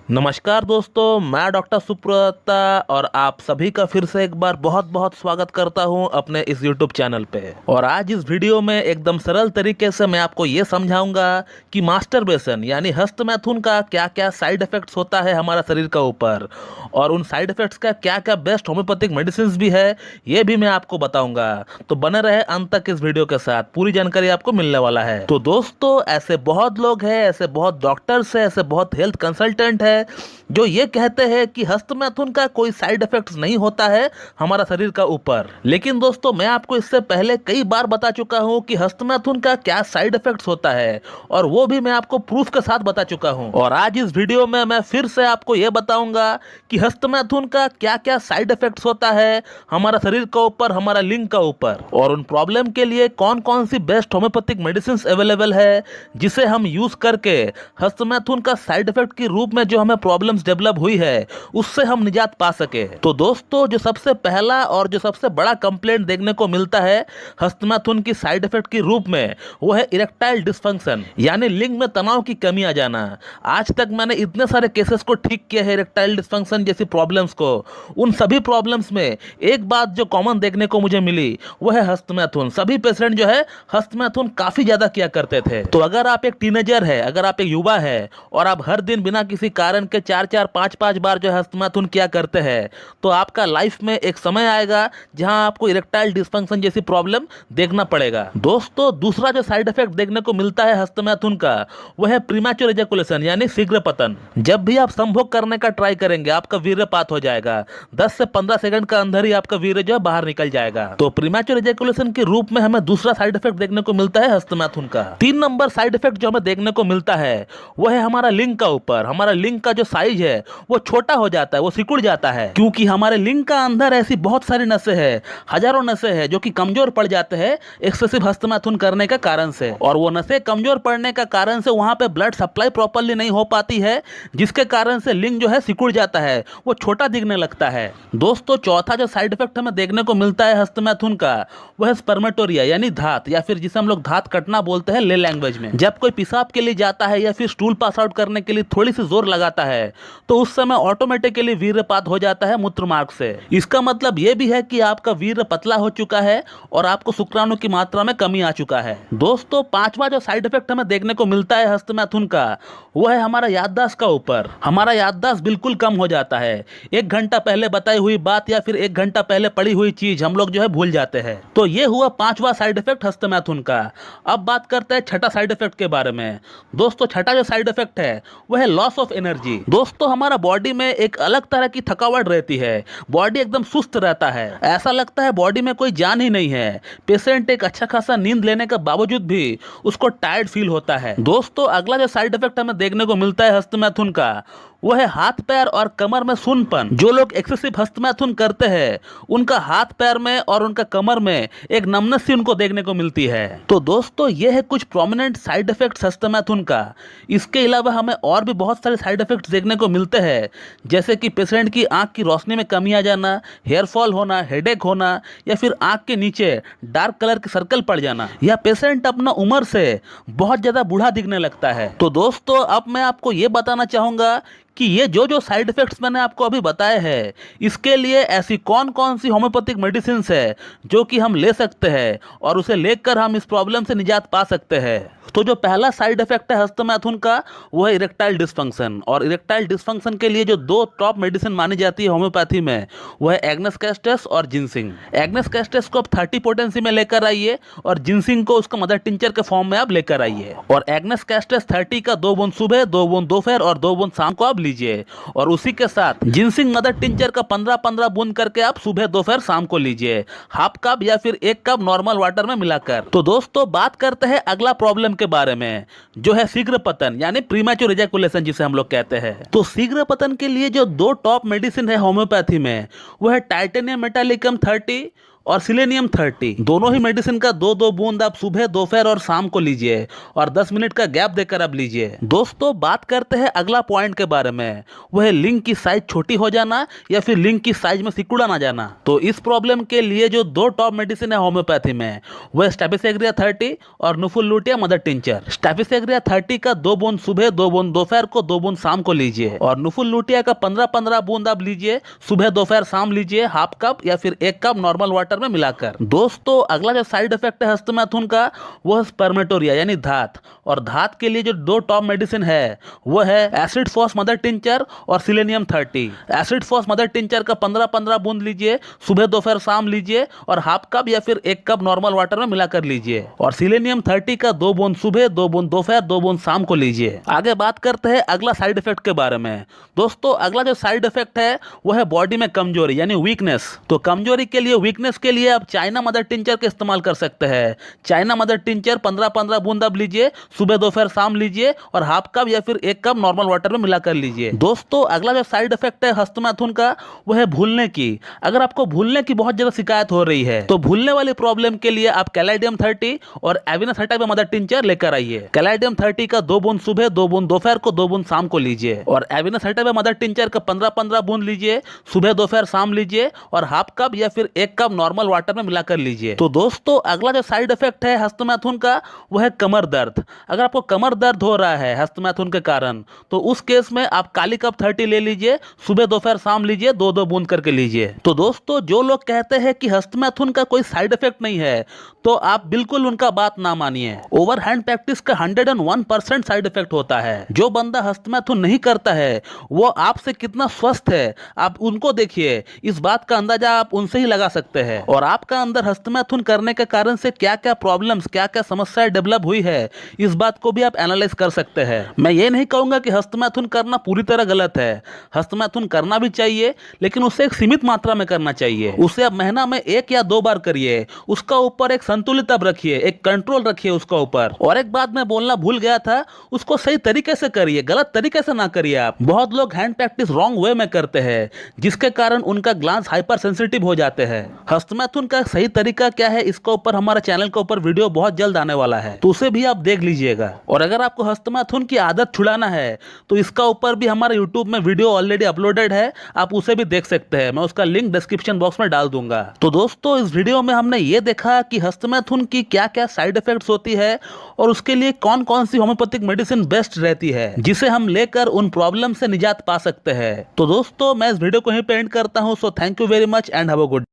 नमस्कार दोस्तों, मैं डॉक्टर सुप्रता और आप सभी का फिर से एक बार बहुत बहुत स्वागत करता हूं अपने इस YouTube चैनल पे। और आज इस वीडियो में एकदम सरल तरीके से मैं आपको ये समझाऊंगा कि मास्टरबेशन यानी हस्तमैथुन का क्या क्या साइड इफेक्ट्स होता है हमारा शरीर का ऊपर, और उन साइड इफेक्ट्स का क्या क्या बेस्ट होम्योपैथिक मेडिसिन भी है ये भी मैं आपको बताऊंगा। तो बने रहे अंत तक इस वीडियो के साथ, पूरी जानकारी आपको मिलने वाला है। तो दोस्तों, ऐसे बहुत लोग हैं, ऐसे बहुत डॉक्टर्स हैं, ऐसे बहुत हेल्थ कंसल्टेंट है जो ये कहते हैं कि हस्तमैथुन का कोई साइड इफेक्ट्स नहीं होता है हमारा शरीर का ऊपर। लेकिन दोस्तों, मैं आपको इससे पहले कई बार बता चुका हूं कि हस्तमैथुन का क्या साइड इफेक्ट्स होता है, और वो भी मैं आपको प्रूफ के साथ बता चुका हूं। और आज इस वीडियो में मैं फिर से आपको यह बताऊंगा कि हस्तमैथुन का क्या क्या साइड इफेक्ट्स होता है हमारा शरीर का ऊपर, हमारा लिंग का ऊपर, और उन प्रॉब्लम के लिए कौन कौन सी बेस्ट होम्योपैथिक मेडिसिन अवेलेबल है जिसे हम यूज करके हस्तमैथुन का साइड इफेक्ट के रूप में जो हमें प्रॉब्लम्स डेवलप हुई है उससे हम निजात पा सके। तो दोस्तों, जो सबसे पहला और जो सबसे बड़ा कंप्लेंट देखने को मिलता है हस्तमैथुन की साइड इफेक्ट के रूप में, वो है इरेक्टाइल डिसफंक्शन यानी लिंग में तनाव की कमी आ जाना। आज तक मैंने इतने सारे केसेस को ठीक किया है इरेक्टाइल डिसफंक्शन जैसी प्रॉब्लम्स को, उन सभी प्रॉब्लम्स में एक बात जो कॉमन देखने को मुझे मिली वो है हस्तमैथुन। सभी पेशेंट जो है हस्तमैथुन काफी ज्यादा किया करते थे। तो अगर आप एक टीनेजर है, अगर आप एक युवा है और आप हर दिन बिना किसी कारण के 4-4, 5-5 बार जो है हस्तमैथुन किया करते हैं, तो आपका लाइफ में एक समय आएगा जहां आपको इरेक्टाइल डिसफंक्शन जैसी प्रॉब्लम देखना पड़ेगा। दोस्तों, दूसरा जो साइड इफेक्ट देखने को मिलता है हस्तमैथुन का वह है प्रीमैच्योर एजैकुलेशन यानी शीघ्र पतन। जब भी आप संभोग करने का ट्राई करेंगे आपका वीर्यपात हो जाएगा, 10 से 15 सेकंड का अंदर ही आपका वीर्य जो है बाहर निकल जाएगा। तो प्रीमैच्योर एजैकुलेशन के रूप में हमें दूसरा साइड इफेक्ट देखने को मिलता है हस्तमैथुन का। 3 नंबर साइड इफेक्ट जो हमें देखने को मिलता है वह है हमारा लिंग का ऊपर। हमारा लिंग का जो साइज है वो छोटा हो जाता है, वो सिकुड़ जाता है, क्योंकि हमारे लिंग का अंदर ऐसी बहुत सारी नसें हैं, हजारों नसें हैं जो कि कमजोर पड़ जाते हैं एक्सेसिव हस्तमैथुन करने का कारण से। और वो नसें कमजोर पड़ने का कारण से वहां पे ब्लड सप्लाई प्रॉपर्ली नहीं हो पाती है, जिसके कारण से लिंग जो है सिकुड़ जाता है, वो छोटा दिखने लगता है। दोस्तों, चौथा जो साइड इफेक्ट हमें देखने को मिलता है हस्तमैथुन का वह है स्पर्मेटोरिया यानी धात, या फिर जिसे हम लोग धात कटना बोलते हैं ले लैंग्वेज में। जब कोई पेशाब के लिए जाता है या फिर स्टूल पास आउट करने के लिए थोड़ी सी जोर लगाता है तो उस समय ऑटोमेटिकली वीर्यपात हो जाता है मूत्र मार्ग से। इसका मतलब यह भी है कि आपका वीर्य पतला हो चुका है और आपको शुक्राणु की मात्रा में कमी आ चुका है। दोस्तों, पांचवा जो साइड इफेक्ट हमें देखने को मिलता है हस्तमैथुन का वह है हमारा याददाश्त का ऊपर। हमारा याददाश्त बिल्कुल कम हो जाता है। 1 घंटा पहले बताई हुई बात या फिर 1 घंटा पहले पड़ी हुई चीज हम लोग जो है भूल जाते हैं। तो ये हुआ पांचवा साइड इफेक्ट हस्तमैथुन का। अब बात करते हैं छठा साइड इफेक्ट के बारे में। दोस्तों, छठा जो साइड इफेक्ट है वह है लॉस ऑफ एनर्जी। दोस्तों, हमारा बॉडी में एक अलग तरह की थकावट रहती है, बॉडी एकदम सुस्त रहता है, ऐसा लगता है बॉडी में कोई जान ही नहीं है। पेशेंट एक अच्छा खासा नींद लेने के बावजूद भी उसको टायर्ड फील होता है। दोस्तों, अगला जो साइड इफेक्ट हमें देखने को मिलता है हस्तमैथुन का वो है हाथ पैर और कमर में सुन्नपन। जो लोग एक्सेसिव हस्तमैथुन करते हैं उनका हाथ पैर में और उनका कमर में एक नमनेस सी उनको देखने को मिलती है। तो दोस्तों, ये है कुछ प्रोमिनेंट साइड इफेक्ट्स हस्तमैथुन का। इसके अलावा हमें और भी बहुत सारे साइड इफेक्ट्स देखने को मिलते हैं, जैसे कि पेशेंट की आंख की रोशनी में कमी आ जाना, हेयर फॉल होना, हेडेक होना, या फिर आंख के नीचे डार्क कलर के सर्कल पड़ जाना, या पेशेंट अपना उम्र से बहुत ज्यादा बूढ़ा दिखने लगता है। तो दोस्तों, अब मैं आपको ये बताना चाहूंगा कि ये जो जो साइड इफेक्ट्स मैंने आपको अभी बताए हैं इसके लिए ऐसी कौन कौन सी होम्योपैथिक मेडिसिन है जो कि हम ले सकते हैं और उसे लेकर हम इस प्रॉब्लम से निजात पा सकते हैं। तो जो पहला साइड इफेक्ट है हस्तमैथुन का वो है इरेक्टाइल डिसफंक्शन। और इरेक्टाइल डिसफंक्शन के लिए जो 2 टॉप मेडिसिन मानी जाती है होम्योपैथी में वो है एग्नेस कैस्टस और जिनसिंग। एग्नेस कैस्टस को आप 30 पोटेंसी में लेकर आइए और जिनसिंग को उसका मदर टिंचर के फॉर्म में आप लेकर आइए। और एग्नेस कैस्टस 30 का 2 बूंद सुबह, 2 बूंद दोपहर और 2 बूंद शाम को आप लीजिए, और उसी के साथ जिनसिंग मदर टिंचर का 15-15 बूंद करके आप सुबह, दोपहर, शाम को लीजिए, हाफ कप या फिर 1 कप नॉर्मल वाटर में मिलाकर। तो दोस्तों, बात करते हैं अगला प्रॉब्लम के बारे में, जो है शीघ्र पतन यानी प्रीमैच्योर एजैकुलेशन जिसे हम लोग कहते हैं। तो शीघ्र पतन के लिए जो 2 टॉप मेडिसिन है होम्योपैथी में वो है टाइटेनियम मेटालिकम 30 और सिलेनियम 30। दोनों ही मेडिसिन का 2-2 बूंद आप सुबह, दोपहर और शाम को लीजिए और 10 मिनट का गैप देकर आप लीजिए। दोस्तों बात करते हैं अगला पॉइंट के बारे में, वह है लिंग की साइज छोटी हो जाना या फिर लिंग की साइज में सिकुड़ा ना जाना। तो इस प्रॉब्लम के लिए जो 2 टॉप मेडिसिन है होम्योपैथी में, वह स्टैफिसेग्रिया 30 और नुफुलुटिया मदर टिंचर। स्टैफिसेग्रिया 30 का 2 बूंद सुबह, 2 बूंद दोपहर को, 2 बूंद शाम को लीजिए और नुफुलुटिया का 15-15 बूंद आप लीजिए, सुबह दोपहर शाम लीजिए, हाफ कप या फिर 1 कप नॉर्मल वाटर में मिलाकर। दोस्तों अगला जो साइड इफेक्ट है हस्तमैथुन का, वो है स्पर्मेटोरिया यानी धात। और धात के लिए जो 2 टॉप मेडिसिन है वो है एसिड फॉस मदर टिंचर और selenium 30। Acid phos mother tincture का 15-15 बूंद लीजिए, सुबह दोपहर शाम लीजिए और हाफ कप या फिर 1 कप नॉर्मल वाटर में मिलाकर लीजिए। और सिलेनियम 30 का 2 बूंद सुबह, 2 बूंद दोपहर, 2 बूंद शाम को लीजिए। आगे बात करते हैं अगला साइड इफेक्ट के बारे में। दोस्तों अगला जो साइड इफेक्ट है वो है बॉडी में कमजोरी यानी वीकनेस। तो कमजोरी के लिए, वीकनेस के लिए आप चाइना मदर टिंचर का इस्तेमाल कर सकते हैं। चाइना मदर टिंचर 15-15 बूंद आप लीजिए, सुबह दोपहर शाम लीजिए और हाफ कप या फिर 1 कप नॉर्मल वाटर में मिलाकर लीजिए। दोस्तों अगला जो साइड इफेक्ट है हस्तमैथुन का वो है भूलने की। अगर आपको भूलने की बहुत ज्यादा शिकायत हो रही है तो भूलने वाली प्रॉब्लम के लिए आप कैलाइडियम 30 और एविनस हटाइबा मदर टिंचर लेकर आइए। कैलाइडियम 30 का 2 बूंद सुबह, 2 बूंद दोपहर को, 2 बूंद शाम को लीजिए और एविनस हटाइबा मदर टिंचर का 15-15 बूंद लीजिए, सुबह दोपहर शाम लीजिए और हाफ कप या फिर 1 कप नॉर्मल वाटर में मिलाकर लीजिए। तो दोस्तों अगला जो साइड इफेक्ट है हस्तमैथुन का वो है कमर दर्द। अगर आपको कमर दर्द हो रहा है हस्तमैथुन के कारण तो उस केस में आप काली कप 30 ले लीजिए, सुबह दोपहर शाम लीजिए, 2-2 बूंद करके लीजिए। तो दोस्तों जो लोग कहते हैं कि हस्तमैथुन का कोई साइड इफेक्ट नहीं है तो आप बिल्कुल उनका बात ना मानिए। ओवरहैंड प्रैक्टिस का 101% साइड इफेक्ट होता है। जो बंदा हस्तमैथुन नहीं करता है वो आपसे कितना स्वस्थ है आप उनको देखिए, इस बात का अंदाजा आप उनसे ही लगा सकते हैं। और आपका अंदर हस्तमैथुन करने के कारण से क्या क्या प्रॉब्लम्स, क्या क्या समस्याएं डेवलप हुई है, इस बात को भी आप एनालाइज कर सकते हैं। मैं ये नहीं कहूंगा कि हस्तमैथुन करना पूरी तरह गलत है। हस्तमैथुन करना भी चाहिए लेकिन उसे एक सीमित मात्रा में करना चाहिए। उसे आप महीना में 1 या 2 बार करिए। उसका ऊपर एक संतुलित अब रखिए, एक कंट्रोल रखिए उसका ऊपर। और एक बात मैं बोलना भूल गया था, उसको सही तरीके से करिए, गलत तरीके से ना करिए आप। बहुत लोग हैंड प्रैक्टिस रॉन्ग वे में करते हैं जिसके कारण उनका ग्लांस हाइपर सेंसिटिव हो जाते हैं। हस्तमैथुन का सही तरीका क्या है इसके ऊपर हमारे चैनल के ऊपर वीडियो बहुत जल्द आने वाला है, तो उसे भी आप देख लीजिएगा। और अगर आपको हस्तमैथुन की आदत छुड़ाना है तो इसका ऊपर भी हमारे यूट्यूब में वीडियो ऑलरेडी अपलोडेड है, आप उसे भी देख सकते हैं। मैं उसका लिंक डिस्क्रिप्शन बॉक्स में डाल दूंगा। तो दोस्तों इस वीडियो में हमने ये देखा कि हस्तमैथुन की क्या क्या साइड इफेक्ट्स होती है और उसके लिए कौन कौन सी होम्योपैथिक मेडिसिन बेस्ट रहती है जिसे हम लेकर उन प्रॉब्लम से निजात पा सकते हैं। तो दोस्तों मैं इस वीडियो को यहीं पे एंड करता हूं। So thank you very much and have a good